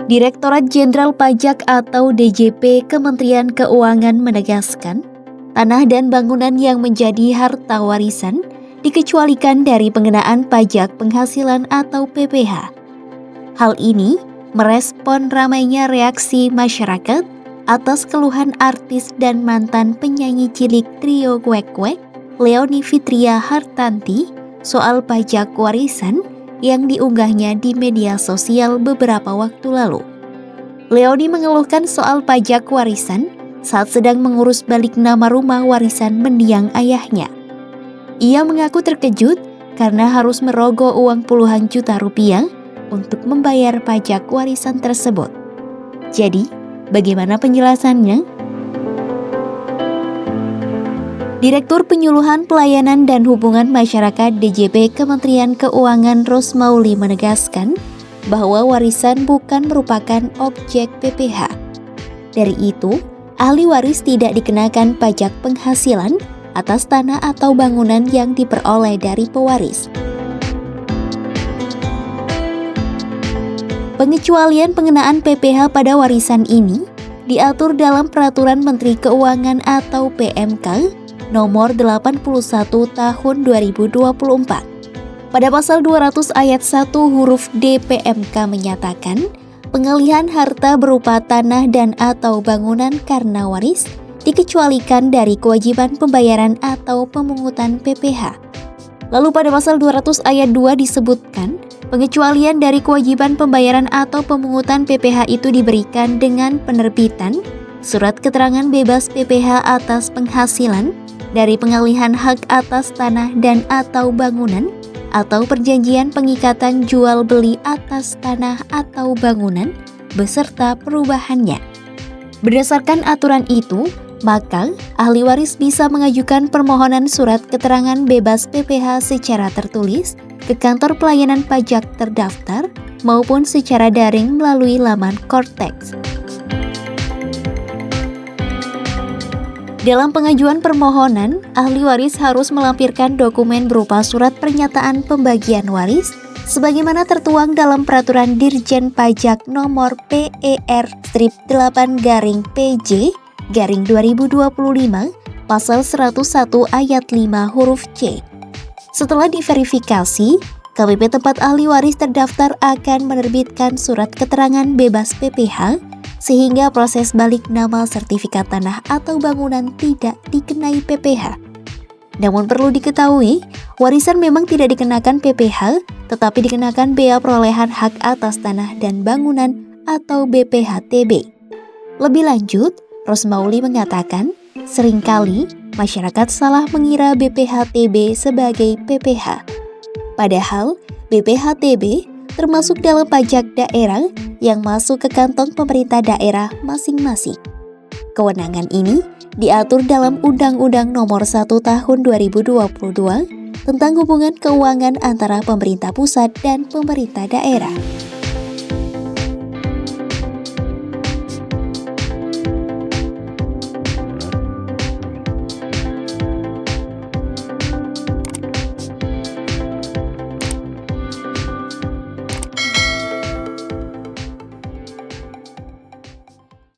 Direktorat Jenderal Pajak atau DJP Kementerian Keuangan menegaskan, tanah dan bangunan yang menjadi harta warisan dikecualikan dari pengenaan pajak penghasilan atau PPh. Hal ini merespon ramainya reaksi masyarakat atas keluhan artis dan mantan penyanyi cilik trio Kwek-Kwek, Leony Fitria Hartanti, soal pajak warisan yang diunggahnya di media sosial beberapa waktu lalu. Leony mengeluhkan soal pajak warisan saat sedang mengurus balik nama rumah warisan mendiang ayahnya. Ia mengaku terkejut karena harus merogoh uang puluhan juta rupiah untuk membayar pajak warisan tersebut. Jadi, bagaimana penjelasannya? Direktur Penyuluhan Pelayanan dan Hubungan Masyarakat DJP Kementerian Keuangan Rosmauli menegaskan bahwa warisan bukan merupakan objek PPh. Dari itu, ahli waris tidak dikenakan pajak penghasilan atas tanah atau bangunan yang diperoleh dari pewaris. Pengecualian pengenaan PPh pada warisan ini diatur dalam Peraturan Menteri Keuangan atau PMK Nomor 81 Tahun 2024. Pada pasal 200 ayat 1 huruf D PMK menyatakan, pengalihan harta berupa tanah dan atau bangunan karena waris dikecualikan dari kewajiban pembayaran atau pemungutan PPh. Lalu pada pasal 200 ayat 2 disebutkan, pengecualian dari kewajiban pembayaran atau pemungutan PPh itu diberikan dengan penerbitan surat keterangan bebas PPh atas penghasilan dari pengalihan hak atas tanah dan atau bangunan atau perjanjian pengikatan jual beli atas tanah atau bangunan beserta perubahannya. Berdasarkan aturan itu, maka ahli waris bisa mengajukan permohonan surat keterangan bebas PPh secara tertulis ke kantor pelayanan pajak terdaftar maupun secara daring melalui laman Kortex. Dalam pengajuan permohonan, ahli waris harus melampirkan dokumen berupa surat pernyataan pembagian waris sebagaimana tertuang dalam Peraturan Dirjen Pajak Nomor PER-PJ-2025 Pasal 101 Ayat 5 huruf C. Setelah diverifikasi, KPP tempat ahli waris terdaftar akan menerbitkan surat keterangan bebas PPh sehingga proses balik nama sertifikat tanah atau bangunan tidak dikenai PPh. Namun perlu diketahui, warisan memang tidak dikenakan PPh, tetapi dikenakan bea perolehan hak atas tanah dan bangunan atau BPHTB. Lebih lanjut, Rosmauli mengatakan, seringkali masyarakat salah mengira BPHTB sebagai PPh. Padahal, BPHTB termasuk dalam pajak daerah yang masuk ke kantong pemerintah daerah masing-masing. Kewenangan ini diatur dalam Undang-Undang Nomor 1 Tahun 2022 tentang hubungan keuangan antara pemerintah pusat dan pemerintah daerah.